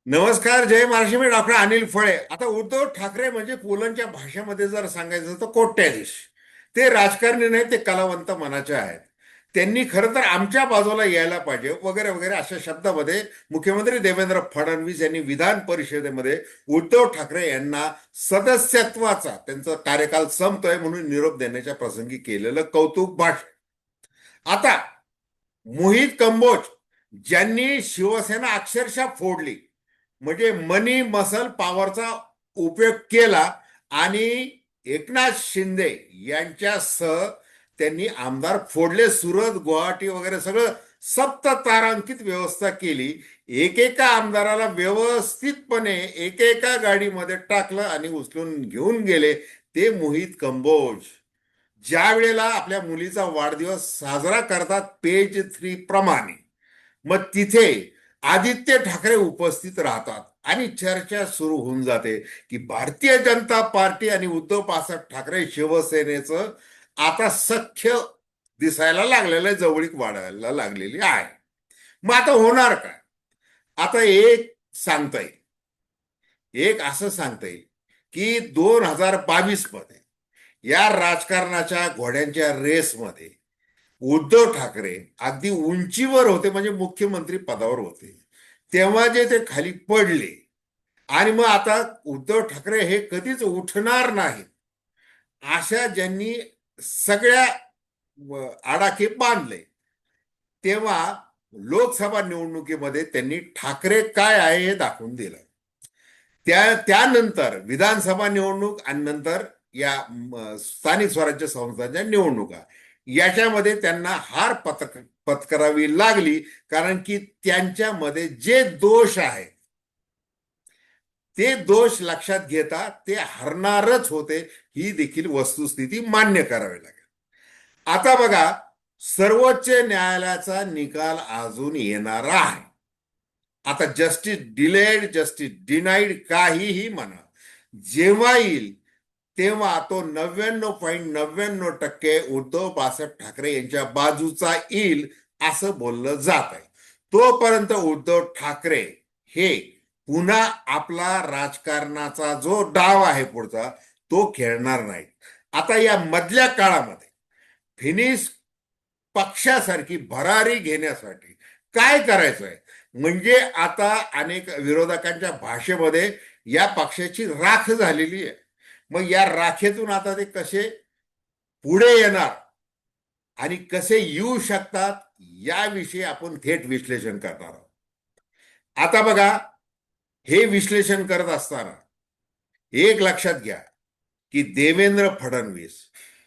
नमस्कार, जय महाराष्ट्र. मी डॉक्टर अनिल फळे. आता उद्धव ठाकरे म्हणजे पुलंच्या भाषेमध्ये जर सांगायचं तर कोट्याधीश. ते राजकारणी नाही, ते कलावंत मनाचे आहेत. त्यांनी खरं तर आमच्या बाजूला यायला पाहिजे वगैरे वगैरे अशा शब्दामध्ये मुख्यमंत्री देवेंद्र फडणवीस यांनी विधान परिषदेमध्ये उद्धव ठाकरे यांना सदस्यत्वाचा त्यांचा कार्यकाल संपतोय म्हणून निरोप देण्याच्या प्रसंगी केलेलं कौतुक भाषण. आता मोहित कंबोज ज्यांनी शिवसेना अक्षरशः फोडली, म्हणजे मनी मसल पॉवरचा उपयोग केला आणि एकनाथ शिंदे यांच्यासह त्यांनी आमदार फोडले. सुरत, गुवाहाटी वगैरे सगळं सप्त तारांकित व्यवस्था केली. एकेका आमदाराला व्यवस्थितपणे एकेका गाडीमध्ये टाकलं आणि उचलून घेऊन गेले. ते मोहित कंबोज ज्या वेळेला आपल्या मुलीचा वाढदिवस साजरा करतात पेज 3 प्रमाणे, मग तिथे आदित्य ठाकरे उपस्थित राहतात आणि चर्चा सुरू होऊन जाते की भारतीय जनता पार्टी आणि उद्धव बाळासाहेब ठाकरे शिवसेनेचं आता सख्य दिसायला लागलेलं, जवळीक वाढायला लागलेली आहे. मग आता होणार काय? आता एक सांगता येईल, एक असं सांगता येईल की 2022 मध्ये या राजकारणाच्या घोड्यांच्या रेसमध्ये उद्धव ठाकरे अगदी उंचीवर होते, म्हणजे मुख्यमंत्री पदावर होते. तेव्हा जे ते खाली पडले आणि मग आता उद्धव ठाकरे हे कधीच उठणार नाहीत अशा ज्यांनी सगळ्या आडाखे बांधले, तेव्हा लोकसभा निवडणुकीमध्ये त्यांनी ठाकरे काय आहे हे दाखवून दिलं. त्यानंतर विधानसभा निवडणूक आणि नंतर या स्थानिक स्वराज्य संस्थांच्या निवडणुका, याच्यामध्ये त्यांना हार पत्करावी लागली. कारण की त्यांच्यामध्ये जे दोष आहेत ते दोष लक्षात घेता ते हरणारच होते, ही देखील वस्तुस्थिती मान्य करावी लागेल. आता बघा, सर्वोच्च न्यायालयाचा निकाल अजून येणारा आहे. आता जस्टिस डिलेड, जस्टिस डिनाईड, काहीही म्हणा, जेव्हा येईल तेव्हा तो 99.99% उद्धव बाळासाहेब ठाकरे यांच्या बाजूचा येईल असं बोललं जात आहे. तोपर्यंत उद्धव ठाकरे हे पुन्हा आपला राजकारणाचा जो डाव आहे पुढचा तो खेळणार नाही. आता या मधल्या काळामध्ये फिनिश पक्षासारखी भरारी घेण्यासाठी काय करायचं आहे, म्हणजे आता अनेक विरोधकांच्या भाषेमध्ये या पक्षाची राख झालेली आहे. मग या राखेतून आता ते कसे पुढे येणार आणि कसे येऊ शकतात याविषयी आपण थेट विश्लेषण करणार आहोत. आता बघा, हे विश्लेषण करत असताना एक लक्षात घ्या की देवेंद्र फडणवीस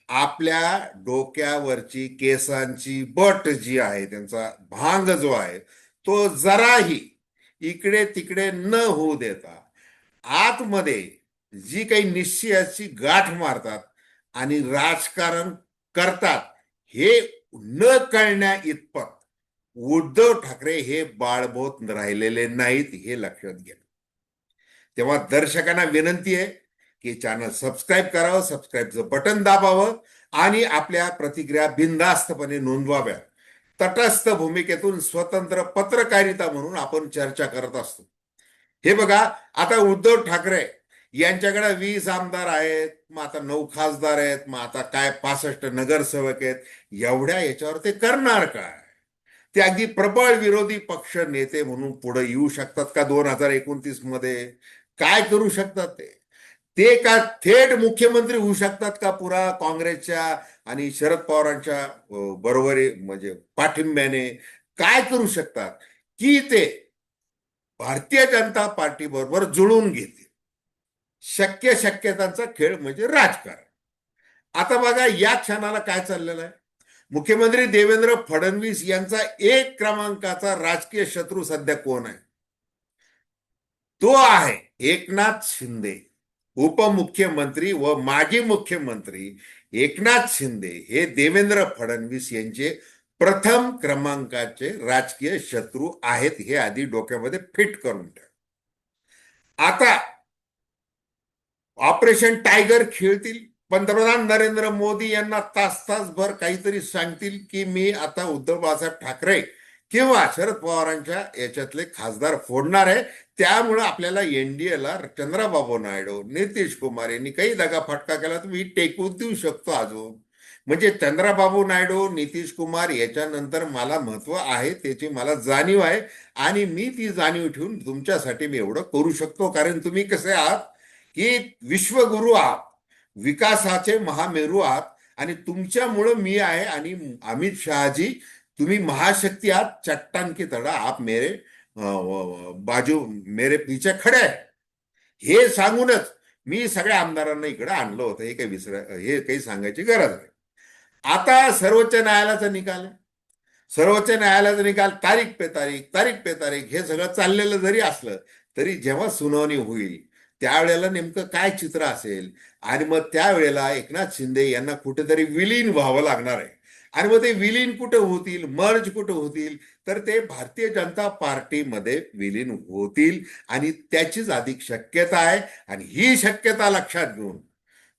आपल्या डोक्यावरची केसांची बट जी आहे, त्यांचा भांग जो आहे तो जराही इकडे तिकडे न होऊ देता आतमध्ये जी काही निश्चयाची गाठ मारतात आणि राजकारण करतात, हे न कळण्या इतपत उद्धव ठाकरे हे बाळबोत राहिलेले नाहीत, हे लक्षात घ्या. तेव्हा दर्शकांना विनंती आहे की चॅनल सबस्क्राईब करावं, सबस्क्राईबचं बटन दाबावं आणि आपल्या प्रतिक्रिया बिनधास्तपणे नोंदवाव्या. तटस्थ भूमिकेतून स्वतंत्र पत्रकारिता म्हणून आपण चर्चा करत असतो. हे बघा, आता उद्धव ठाकरे यांच्याकडे 20 आमदार आहेत, मग आता 9 खासदार आहेत, मग आता काय 65 नगरसेवक आहेत. एवढ्या याच्यावर ते करणार काय? ते अगदी प्रबळ विरोधी पक्ष नेते म्हणून पुढे येऊ शकतात का 2029 मध्ये? काय करू शकतात ते? ते का थेट मुख्यमंत्री होऊ शकतात का पुरा काँग्रेसच्या आणि शरद पवारांच्या बरोबरी, म्हणजे पाठिंब्याने? काय करू शकतात की ते भारतीय जनता पार्टी बरोबर जुळून घेतील? शक्यतांचा खेळ म्हणजे राजकारण. आता बघा, या क्षणाला काय चाललेलं आहे. मुख्यमंत्री देवेंद्र फडणवीस यांचा 1 क्रमांकाचा राजकीय शत्रू सध्या कोण आहे? तो आहे एकनाथ शिंदे. उपमुख्यमंत्री व माजी मुख्यमंत्री एकनाथ शिंदे हे देवेंद्र फडणवीस यांचे प्रथम क्रमांकाचे राजकीय शत्रू आहेत, हे आधी डोक्यामध्ये फिट करून ठेवा. आता ऑपरेशन टायगर खेळतील. पंतप्रधान नरेंद्र मोदी यांना तास तासभर काहीतरी सांगतील की मी आता उद्धव बाळासाहेब ठाकरे किंवा शरद पवारांच्या याच्यातले खासदार फोडणार आहे. त्यामुळं आपल्याला एनडीएला चंद्राबाबू नायडू, नितीश कुमार यांनी काही दगाफटका केला तर मी टेकून देऊ शकतो अजून. म्हणजे चंद्राबाबू नायडू, नितीश कुमार याच्यानंतर मला महत्व आहे, त्याची मला जाणीव आहे. आणि मी ती जाणीव ठेवून तुमच्यासाठी मी एवढं करू शकतो. कारण तुम्ही कसे आहात की विश्वगुरु आहात, विकासाचे महामेरू आहात. आणि तुमच्यामुळं मी आहे. आणि अमित शहाजी, तुम्ही महाशक्ती आहात, चट्टान की तरह आप मेरे बाजू, मेरे पीछे खडे आहे. हे सांगूनच मी सगळ्या आमदारांना इकडे आणलं होतं. हे काही हे काही सांगायची गरज नाही. आता सर्वोच्च न्यायालयाचा निकाल आहे. सर्वोच्च न्यायालयाचा निकाल तारीख पे तारीख, तारीख पे तारीख हे सगळं चाललेलं जरी असलं तरी जेव्हा सुनावणी होईल त्यावेळेला नेमकं काय चित्र असेल. आणि मग त्यावेळेला एकनाथ शिंदे यांना कुठेतरी विलीन व्हावं लागणार आहे. आणि मग ते विलीन कुठे होतील, मर्ज कुठे होतील, तर ते भारतीय जनता पार्टीमध्ये विलीन होतील. आणि त्याचीच अधिक शक्यता आहे. आणि ही शक्यता लक्षात घेऊन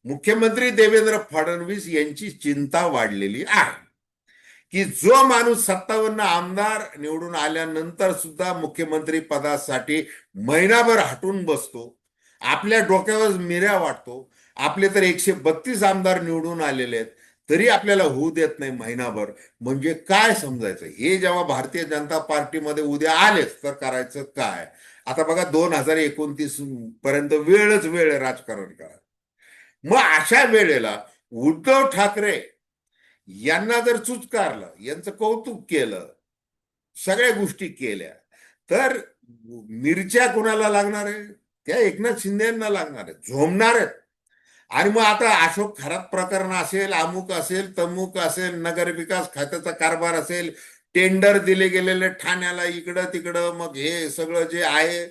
मुख्यमंत्री देवेंद्र फडणवीस यांची चिंता वाढलेली आहे की जो माणूस 57 आमदार निवडून आल्यानंतर सुद्धा मुख्यमंत्री पदासाठी महिनाभर हटून बसतो, आपल्या डोक्यावर मिऱ्या वाटतो. आपले तर 132 आमदार निवडून आलेले आहेत तरी आपल्याला होऊ देत नाही महिनाभर. म्हणजे काय समजायचं? हे जेव्हा भारतीय जनता पार्टीमध्ये उद्या आलेच तर करायचं काय? आता बघा 2029 पर्यंत वेळच वेळ आहे राजकारण करा. मग अशा वेळेला उद्धव ठाकरे यांना जर चुचकारलं, यांचं कौतुक केलं, सगळ्या गोष्टी केल्या, तर मिरच्या कुणाला लागणार आहे? त्या एकनाथ शिंदे यांना लागणार आहे, झोमणार आहेत. आणि मग आता अशोक खरात प्रकरण असेल, अमुक असेल, तमुक असेल, नगरविकास खात्याचा कारभार असेल, टेंडर दिले गेलेले ठाण्याला इकडं तिकडं, मग हे सगळं जे आहे,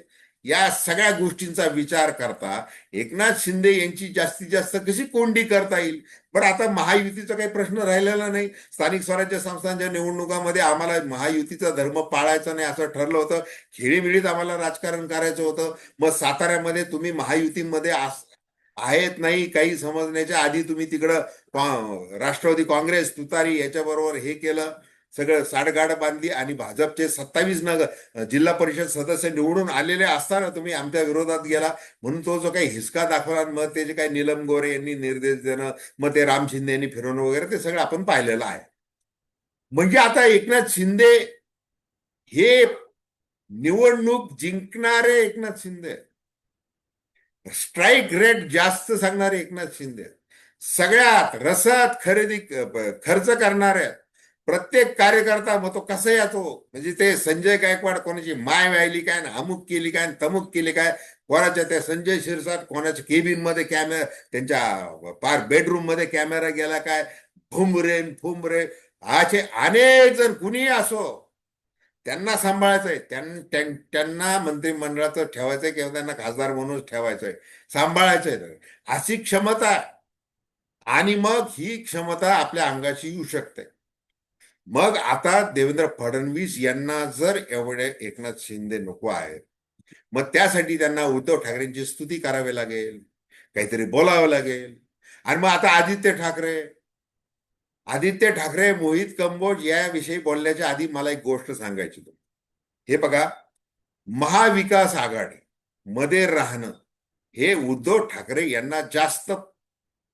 या सगळ्या गोष्टींचा विचार करता एकनाथ शिंदे यांची जास्तीत जास्त कशी कोंडी करता येईल. पण आता महायुतीचा काही प्रश्न राहिलेला नाही. स्थानिक स्वराज्य संस्थांच्या निवडणुकामध्ये आम्हाला महायुतीचा धर्म पाळायचा नाही असं ठरलं होतं. खेळीमिळीत आम्हाला राजकारण करायचं होतं. मग साताऱ्यामध्ये तुम्ही महायुतीमध्ये आहेत नाही काही समजण्याच्या आधी तुम्ही तिकडं राष्ट्रवादी काँग्रेस, तुतारी याच्याबरोबर हे केलं, सगळं साडगाड बांधली. आणि भाजपचे 27 जिल्हा परिषद सदस्य निवडून आलेले असताना तुम्ही आमच्या विरोधात गेला. म्हणून तो जो काही हिसका दाखवला, मग ते जे काही नीलम गोरे यांनी निर्देश देणं, मग ते राम शिंदे यांनी फिरवणं वगैरे, ते सगळं आपण पाहिलेलं आहे. म्हणजे आता एकनाथ शिंदे हे निवडणूक जिंकणारे एकनाथ शिंदे, स्ट्राईक रेट जास्त सांगणारे एकनाथ शिंदे, सगळ्यात रसात खर्च करणारे, प्रत्येक कार्यकर्ता मग तो कसा यातो, म्हणजे ते संजय गायकवाड कोणाची माय व्हायली काय, अमुक केली काय, तमुक केली काय, कोणाच्या त्या संजय शिरसाट कोणाच्या केबिन मध्ये कॅमेरा, त्यांच्या पार बेडरूम मध्ये कॅमेरा गेला काय, फुंबरे असे अनेक जण कुणी असो त्यांना सांभाळायचंय. त्यांना मंत्रिमंडळाचं ठेवायचंय किंवा त्यांना खासदार म्हणून ठेवायचंय, सांभाळायचंय, अशी क्षमता. आणि मग ही क्षमता आपल्या अंगाशी येऊ शकते. मग आता देवेंद्र फडणवीस यांना जर एवढे एकनाथ शिंदे नको आहेत, मग त्यासाठी त्यांना उद्धव ठाकरेंची स्तुती करावी लागेल, काहीतरी बोलावं लागेल. आणि मग आता आदित्य ठाकरे, मोहित कंबोज याविषयी बोलण्याच्या आधी मला एक गोष्ट सांगायची. हे बघा, महाविकास आघाडी मध्ये राहणं हे उद्धव ठाकरे यांना जास्त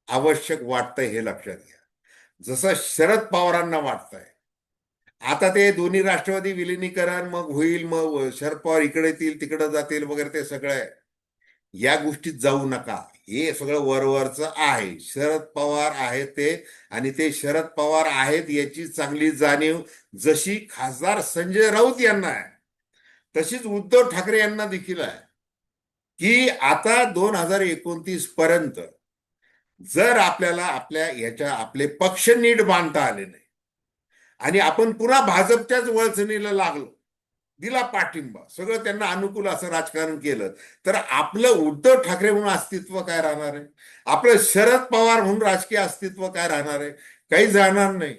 आवश्यक वाटतंय, हे लक्षात घ्या. जसं शरद पवारांना वाटतंय. आता ते दोन्ही राष्ट्रवादी विलिनीकरण मग होईल, मग शरद पवार इकडे येतील तिकडे जातील वगैरे, ते सगळं या गोष्टीत जाऊ नका. हे सगळं वरवरचं आहे. शरद पवार आहेत ते, आणि ते शरद पवार आहेत याची चांगली जाणीव जशी खासदार संजय राऊत यांना आहे तशीच उद्धव ठाकरे यांना देखील आहे की आता 2029 पर्यंत जर आपल्याला आपले पक्ष नीट बांधता आले नाही आणि आपण पुन्हा भाजपच्याच वळचणीला लागलो, दिला पाठिंबा, सगळं त्यांना अनुकूल असं राजकारण केलं, तर आपलं उद्धव ठाकरे म्हणून अस्तित्व काय राहणार आहे? आपलं शरद पवार म्हणून राजकीय अस्तित्व काय राहणार आहे? काही जाणार नाही.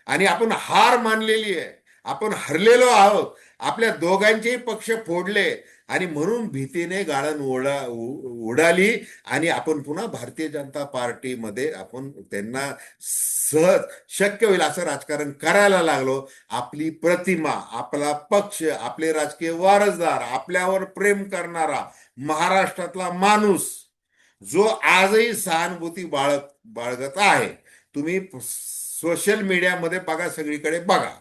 आणि आपण हार मानलेली आहे, आपण हरलेलो आहोत. आपल्या दोघांचेही पक्ष फोडले आणि म्हणून भीतीने गाळण उडाली आणि आपण पुन्हा भारतीय जनता पार्टीमध्ये आपण त्यांना सहज शक्य होईल असं राजकारण करायला लागलो. आपली प्रतिमा, आपला पक्ष, आपले राजकीय वारसदार, आपल्यावर प्रेम करणारा महाराष्ट्रातला माणूस जो आजही सहानुभूती बाळगत आहे. तुम्ही सोशल मीडियामध्ये बघा, सगळीकडे बघा,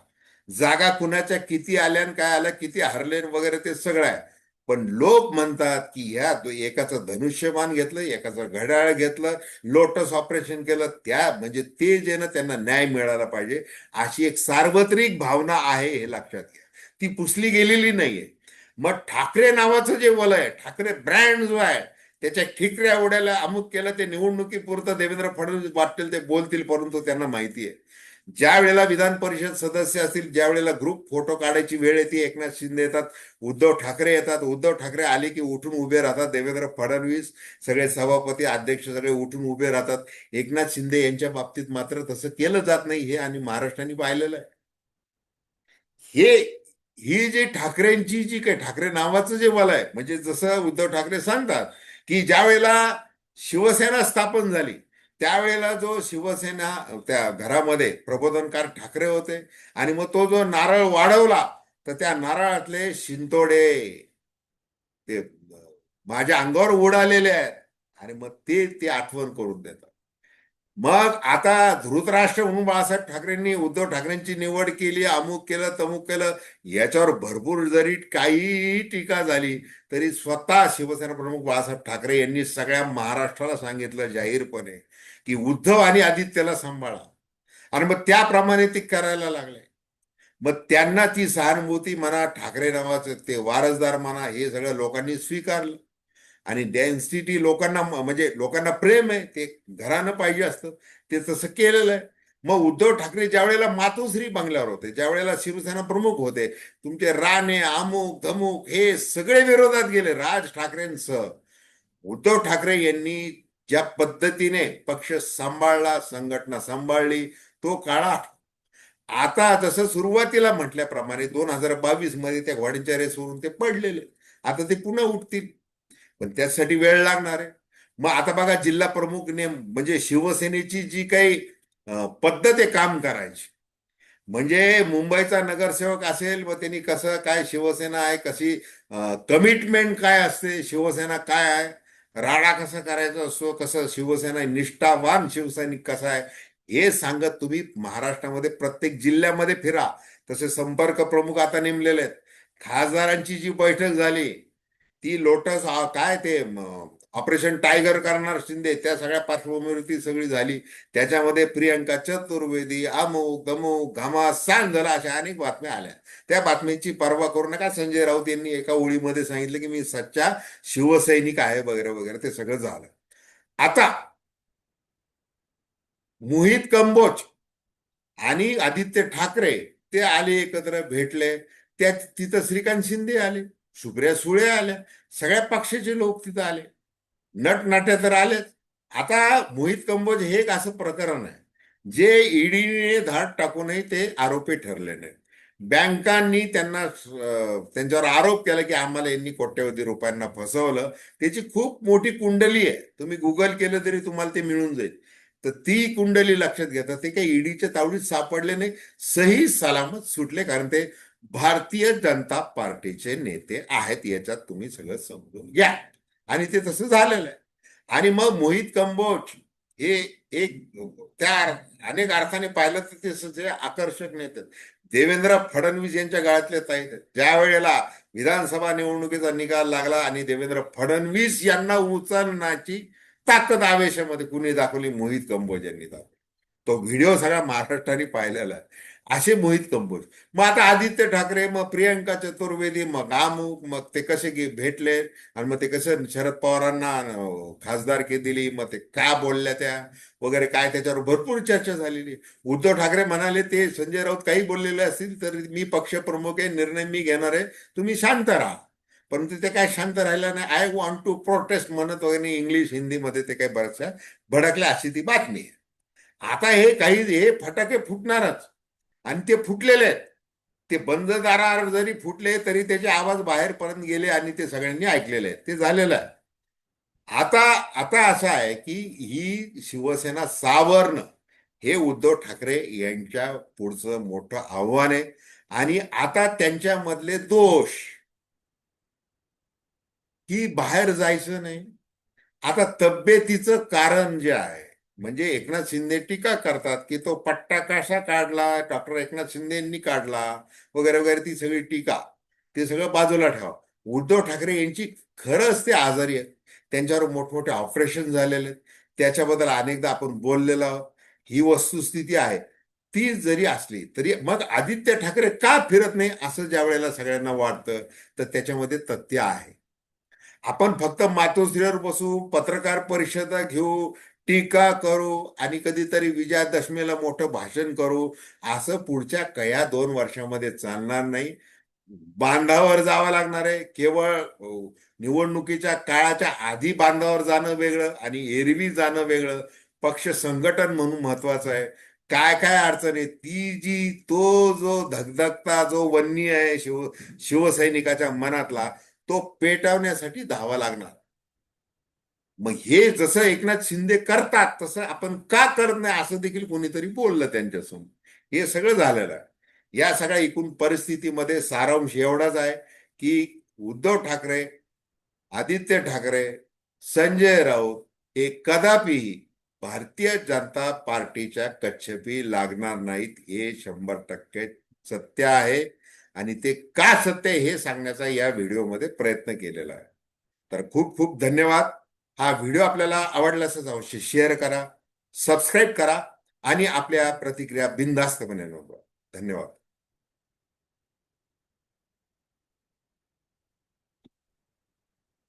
जागा कुणाच्या किती आल्या आणि काय आल्या, किती हरले वगैरे ते सगळं आहे. पण लोक म्हणतात की ह्या एकाचं धनुष्यबाण घेतलं, एकाचं घड्याळ घेतलं, लोटस ऑपरेशन केलं, त्या म्हणजे ते जे ना त्यांना न्याय मिळाला पाहिजे अशी एक सार्वत्रिक भावना आहे, हे लक्षात घ्या. ती पुसली गेलेली नाहीये. मग ठाकरे नावाचं जे वलय, ठाकरे ब्रँड जो आहे, त्याच्या ठिकऱ्या उड्याला अमुक केलं, ते निवडणुकीपुरतं देवेंद्र फडणवीस वाटतील ते बोलतील, परंतु त्यांना माहिती आहे ज्या वेळेला विधान परिषद सदस्य असतील, ज्या वेळेला ग्रुप फोटो काढायची वेळ येते, एकनाथ शिंदे येतात, उद्धव ठाकरे येतात, उद्धव ठाकरे आले की उठून उभे राहतात, देवेंद्र फडणवीस, सगळे सभापती, अध्यक्ष सगळे उठून उभे राहतात. एकनाथ शिंदे यांच्या बाबतीत मात्र तसं केलं जात नाही, हे आणि महाराष्ट्राने पाहिलेलं आहे. हे ही जी ठाकरेंची जी काही ठाकरे नावाचं जे मला आहे, म्हणजे जसं उद्धव ठाकरे सांगतात की ज्या वेळेला शिवसेना स्थापन झाली त्यावेळेला जो शिवसेना त्या घरामध्ये प्रबोधनकार ठाकरे होते आणि मग तो जो नारळ वाढवला तर त्या नारळातले शिंतोडे ते माझ्या अंगावर उडालेले आहेत आणि मग ते ते आठवण करून देतात. मग आता धृतराष्ट्र म्हणून बाळासाहेब ठाकरेंनी उद्धव ठाकरेंची निवड केली, अमुक केलं तमुक केलं, याच्यावर भरपूर जरी काही टीका झाली तरी स्वतः शिवसेना प्रमुख बाळासाहेब ठाकरे यांनी सगळ्या महाराष्ट्राला सांगितलं जाहीरपणे की उद्धव आणि आदित्यला सांभाळा, आणि मग त्याप्रमाणे ते करायला लागले. मग त्यांना ती सहानुभूती म्हणा, ठाकरे नावाचं ते वारसदार म्हणा, हे सगळं लोकांनी स्वीकारलं आणि डेन्सिटी लोकांना म्हणजे लोकांना प्रेम आहे, ते घरानं पाहिजे असतं, ते तसं केलेलं आहे. मग उद्धव ठाकरे ज्या वेळेला मातोश्री बंगल्यावर होते, ज्या वेळेला शिवसेना प्रमुख होते, तुमचे राणे अमुक धमुक हे सगळे विरोधात गेले राज ठाकरेंसह. उद्धव ठाकरे यांनी ज्या पद्धतीने पक्ष सांभाळला, संघटना सांभाळली, तो काळा. आता जसं सुरुवातीला म्हटल्याप्रमाणे 2022 मध्ये त्या घोड्यांच्या रेसवरून ते पडलेले, आता ते पुन्हा उठतील, पण त्यासाठी वेळ लागणार आहे. मग आता बघा, जिल्हा प्रमुख नेम म्हणजे शिवसेनेची जी काही पद्धत आहे काम करायची, म्हणजे मुंबईचा नगरसेवक असेल मग त्यांनी कसं काय शिवसेना आहे, कशी कमिटमेंट काय असते, शिवसेना काय आहे, राडा कसा करायचा असतो, कसं शिवसेना निष्ठावान शिवसैनिक कसा आहे, हे सांगत तुम्ही महाराष्ट्रामध्ये प्रत्येक जिल्ह्यामध्ये फिरा. तसे संपर्क प्रमुख आता नेमलेले आहेत. खासदारांची जी बैठक झाली ती लोटस काय ते ऑपरेशन टायगर करणार शिंदे, त्या सगळ्या पार्श्वभूमीवर ती सगळी झाली. त्याच्यामध्ये प्रियंका चतुर्वेदी अमुक दमुक घमासान झाला, अशा अनेक बातम्या आल्या. त्या बातमीची पर्वा करू नका. संजय राऊत यांनी एका ओळीमध्ये सांगितलं की मी सच्चा शिवसैनिक आहे वगैरे वगैरे, ते सगळं झालं. आता मोहित कंबोज आणि आदित्य ठाकरे ते आले, एकत्र भेटले, त्या तिथं श्रीकांत शिंदे आले, सुप्रिया सुळे आल्या, सगळ्या पक्षाचे लोक तिथं आले, नटनाट्या तर आलेच. आता मोहित कंबोज हे एक असं प्रकरण आहे जे ईडीने धाड टाकूनही ते आरोपी ठरले नाही. बँकांनी त्यांना त्यांच्यावर आरोप केला की आम्हाला यांनी कोट्यवधी रुपयांना फसवलं. त्याची खूप मोठी कुंडली आहे, तुम्ही गुगल केलं तरी तुम्हाला ते मिळून जाईल. तर ती कुंडली लक्षात घेता, ते काही ईडीच्या तावडीत सापडले नाही, सही सलामत सुटले, कारण ते भारतीय जनता पार्टीचे नेते आहेत, याच्यात तुम्ही सगळं समजून घ्या. आणि ते तसं झालेलं आहे. आणि मग मोहित कंबोज हे एक त्या अनेक अर्थाने पाहिलं तर ते सगळे आकर्षक नेते, देवेंद्र फडणवीस यांच्या गळ्यातले ताईत. ज्या वेळेला विधानसभा निवडणुकीचा निकाल लागला आणि देवेंद्र फडणवीस यांना उचलण्याची ताकद आवेशामध्ये कुणी दाखवली, मोहित कंबोज यांनी दाखवली. तो व्हिडिओ सगळ्या महाराष्ट्राने पाहिलेला आहे. असे मोहित कंबोज. मग आता आदित्य ठाकरे, मग प्रियंका चतुर्वेदी, मग अमुक, मग ते कसे भेटले आणि मग ते कसं शरद पवारांना खासदारकी दिली, मग ते काय बोलल्या त्या वगैरे काय, त्याच्यावर भरपूर चर्चा झालेली. उद्धव ठाकरे म्हणाले ते संजय राऊत काही बोललेले असतील तर मी पक्षप्रमुख आहे, निर्णय मी घेणार आहे, तुम्ही शांत राहा. परंतु ते काय शांत राहिलं नाही, आय वॉन्ट टू प्रोटेस्ट म्हणत वगैरे इंग्लिश हिंदीमध्ये ते काही बऱ्याचशा भडकल्या, अशी ती बातमी आहे. आता हे काही हे फटाके फुटणारच आणि ते फुटलेले आहेत. ते बंद दारावर जरी फुटले तरी त्याचे आवाज बाहेरपर्यंत गेले आणि ते सगळ्यांनी ऐकलेले आहे, ते झालेलं आहे. आता आता असं आहे की ही शिवसेना सावरणं हे उद्धव ठाकरे यांच्या पुढचं मोठं आव्हान आहे. आणि आता त्यांच्यामधले दोष की बाहेर जायचं नाही. आता तब्येतीचं कारण जे आहे, म्हणजे एकनाथ शिंदे टीका करतात की तो पट्टा कसा काढला, डॉक्टर एकनाथ शिंदेंनी काढला वगैरे वगैरे, ती सगळी टीका ते सगळं बाजूला ठेवा. उद्धव ठाकरे यांची खरंच ते आजारी आहेत, त्यांच्यावर मोठमोठे ऑपरेशन झालेले आहेत, त्याच्याबद्दल अनेकदा आपण बोललेलो आहोत. ही वस्तुस्थिती आहे. ती जरी असली तरी मग आदित्य ठाकरे का फिरत नाही असं ज्या वेळेला सगळ्यांना वाटतं, तर त्याच्यामध्ये तथ्य आहे. आपण फक्त मातोश्रीवर बसू, पत्रकार परिषदा घेऊ, टीका करू आणि कधीतरी विजयादशमीला मोठं भाषण करू, असं पुढच्या कया 2 वर्षामध्ये चालणार नाही. बांधावर जावं लागणार आहे. केवळ निवडणुकीच्या काळाच्या आधी बांधावर जाणं वेगळं आणि एरवी जाणं वेगळं. पक्ष संघटन म्हणून महत्वाचं आहे. काय काय अडचण आहे ती जी, तो जो धगधगता जो वन्नी आहे शिवसैनिकाच्या मनातला, तो पेटवण्यासाठी धावा लागणार. मग हे जसं एकनाथ शिंदे करतात तसं आपण का करत नाही असं देखील कोणीतरी बोललं त्यांच्यासमोर. हे सगळं झालेलं आहे. या सगळ्या एकूण परिस्थितीमध्ये सारांश एवढाच आहे की उद्धव ठाकरे, आदित्य ठाकरे, संजय राऊत हे कदापिही भारतीय जनता पार्टीच्या कच्छेपी लागणार नाहीत, हे 100% सत्य आहे. आणि ते का सत्य आहे हे सांगण्याचा या व्हिडिओमध्ये प्रयत्न केलेला आहे. तर खूप खूप धन्यवाद. हा व्हिडिओ आपल्याला आवडल्यास अवश्य शेअर करा, सबस्क्राईब करा आणि आपल्या प्रतिक्रिया बिनधास्तपणे नोंदवा. धन्यवाद.